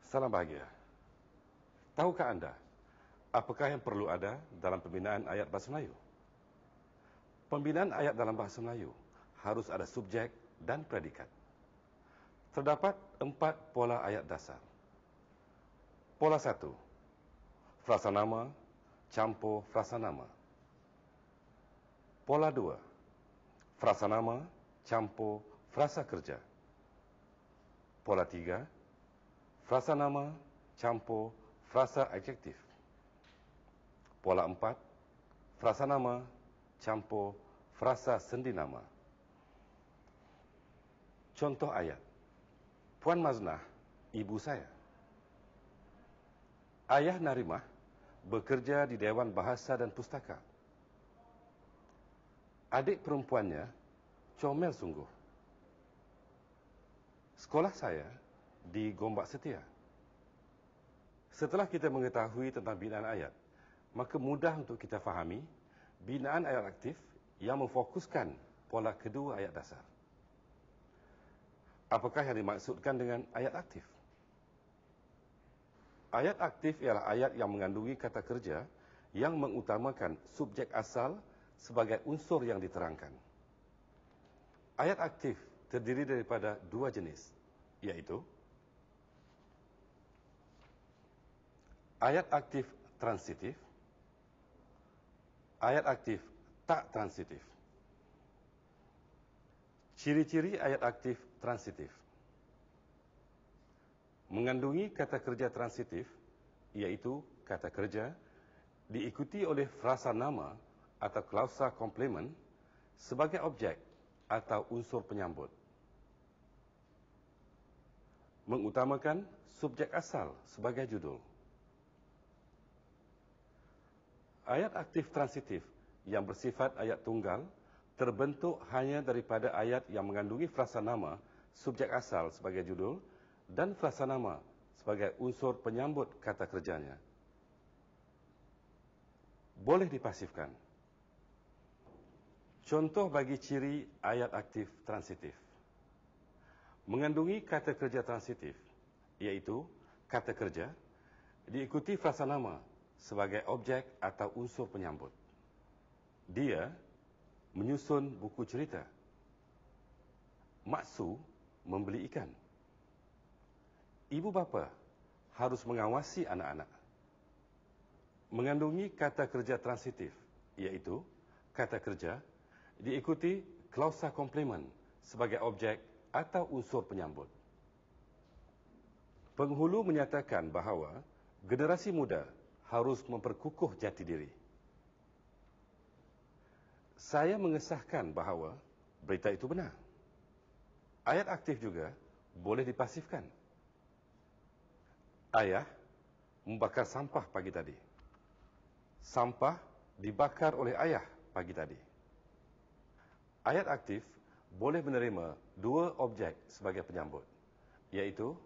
Salam bahagia. Tahukah anda, apakah yang perlu ada dalam pembinaan ayat bahasa Melayu? Pembinaan ayat dalam bahasa Melayu harus ada subjek dan predikat. Terdapat 4 pola ayat dasar. Pola 1, frasa nama campur frasa nama. Pola 2, frasa nama campur frasa kerja. Pola 3, frasa nama campur frasa adjektif. Pola 4, frasa nama campur frasa sendi nama. Contoh ayat. Puan Maznah, ibu saya. Ayah Narimah bekerja di Dewan Bahasa dan Pustaka. Adik perempuannya comel sungguh. Sekolah saya di Gombak Setia. Setelah kita mengetahui tentang binaan ayat, maka mudah untuk kita fahami binaan ayat aktif yang memfokuskan pola kedua ayat dasar. Apakah yang dimaksudkan dengan ayat aktif? Ayat aktif ialah ayat yang mengandungi kata kerja yang mengutamakan subjek asal sebagai unsur yang diterangkan. Ayat aktif terdiri daripada 2 jenis, iaitu ayat aktif transitif, ayat aktif tak transitif. Ciri-ciri ayat aktif transitif. Mengandungi kata kerja transitif, iaitu kata kerja diikuti oleh frasa nama atau klausa komplement sebagai objek atau unsur penyambut. Mengutamakan subjek asal sebagai judul. Ayat aktif transitif yang bersifat ayat tunggal terbentuk hanya daripada ayat yang mengandungi frasa nama subjek asal sebagai judul dan frasa nama sebagai unsur penyambut kata kerjanya. Boleh dipasifkan. Contoh bagi ciri ayat aktif transitif. Mengandungi kata kerja transitif, iaitu kata kerja diikuti frasa nama sebagai objek atau unsur penyambut. Dia menyusun buku cerita. Maksu membeli ikan. Ibu bapa harus mengawasi anak-anak. Mengandungi kata kerja transitif, iaitu kata kerja diikuti klausa komplement sebagai objek atau unsur penyambut. Penghulu menyatakan bahawa generasi muda harus memperkukuh jati diri. Saya mengesahkan bahawa berita itu benar. Ayat aktif juga boleh dipasifkan. Ayah membakar sampah pagi tadi. Sampah dibakar oleh ayah pagi tadi. Ayat aktif boleh menerima 2 objek sebagai penyambut, iaitu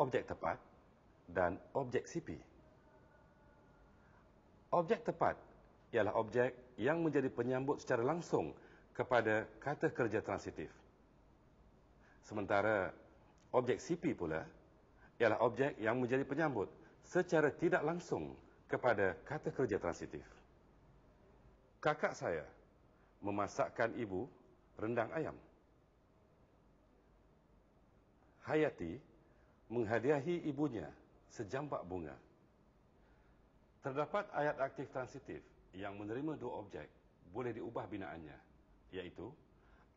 objek tepat dan objek sipi. Objek tepat ialah objek yang menjadi penyambut secara langsung kepada kata kerja transitif. Sementara objek sipi pula ialah objek yang menjadi penyambut secara tidak langsung kepada kata kerja transitif. Kakak saya memasakkan ibu rendang ayam. Hayati menghadiahi ibunya sejambak bunga. Terdapat ayat aktif transitif yang menerima 2 objek boleh diubah binaannya, iaitu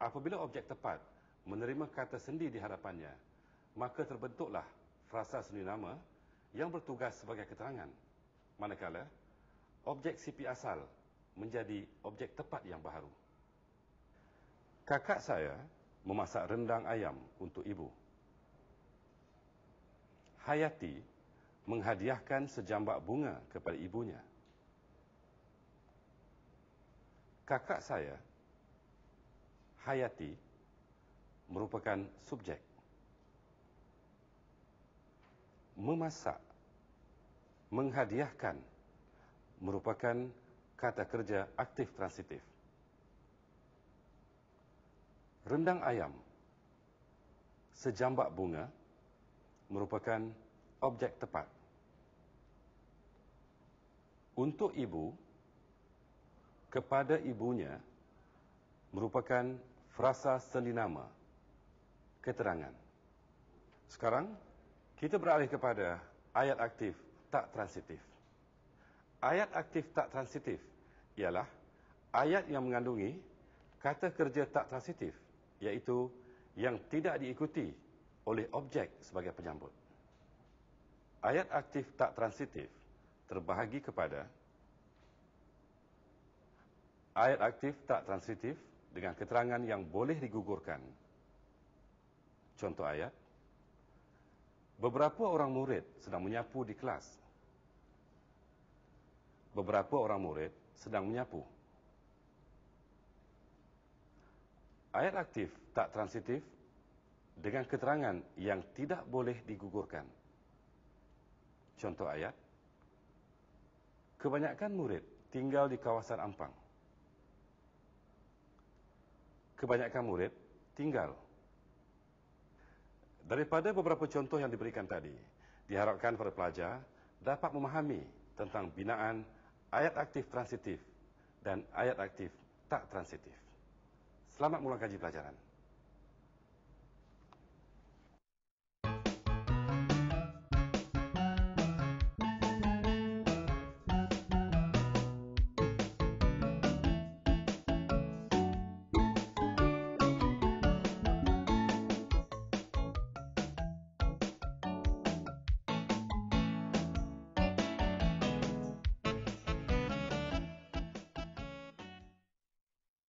apabila objek tepat menerima kata sendi di hadapannya, maka terbentuklah frasa sendi nama yang bertugas sebagai keterangan, manakala objek sipi asal menjadi objek tepat yang baharu. Kakak saya memasak rendang ayam untuk ibu. Hayati menghadiahkan sejambak bunga kepada ibunya. Kakak saya, Hayati, merupakan subjek. Memasak, menghadiahkan merupakan kata kerja aktif transitif. Rendang ayam, sejambak bunga merupakan objek tepat. Untuk ibu, kepada ibunya merupakan frasa sendinama, keterangan. Sekarang, kita beralih kepada ayat aktif tak transitif. Ayat aktif tak transitif ialah ayat yang mengandungi kata kerja tak transitif, iaitu yang tidak diikuti oleh objek sebagai penyambut. Ayat aktif tak transitif terbahagi kepada ayat aktif tak transitif dengan keterangan yang boleh digugurkan. Contoh ayat, beberapa orang murid sedang menyapu di kelas. Beberapa orang murid sedang menyapu. Ayat aktif tak transitif dengan keterangan yang tidak boleh digugurkan. Contoh ayat, kebanyakan murid tinggal di kawasan Ampang. Kebanyakan murid tinggal. Daripada beberapa contoh yang diberikan tadi, diharapkan para pelajar dapat memahami tentang binaan ayat aktif transitif dan ayat aktif tak transitif. Selamat mengulang kaji pelajaran.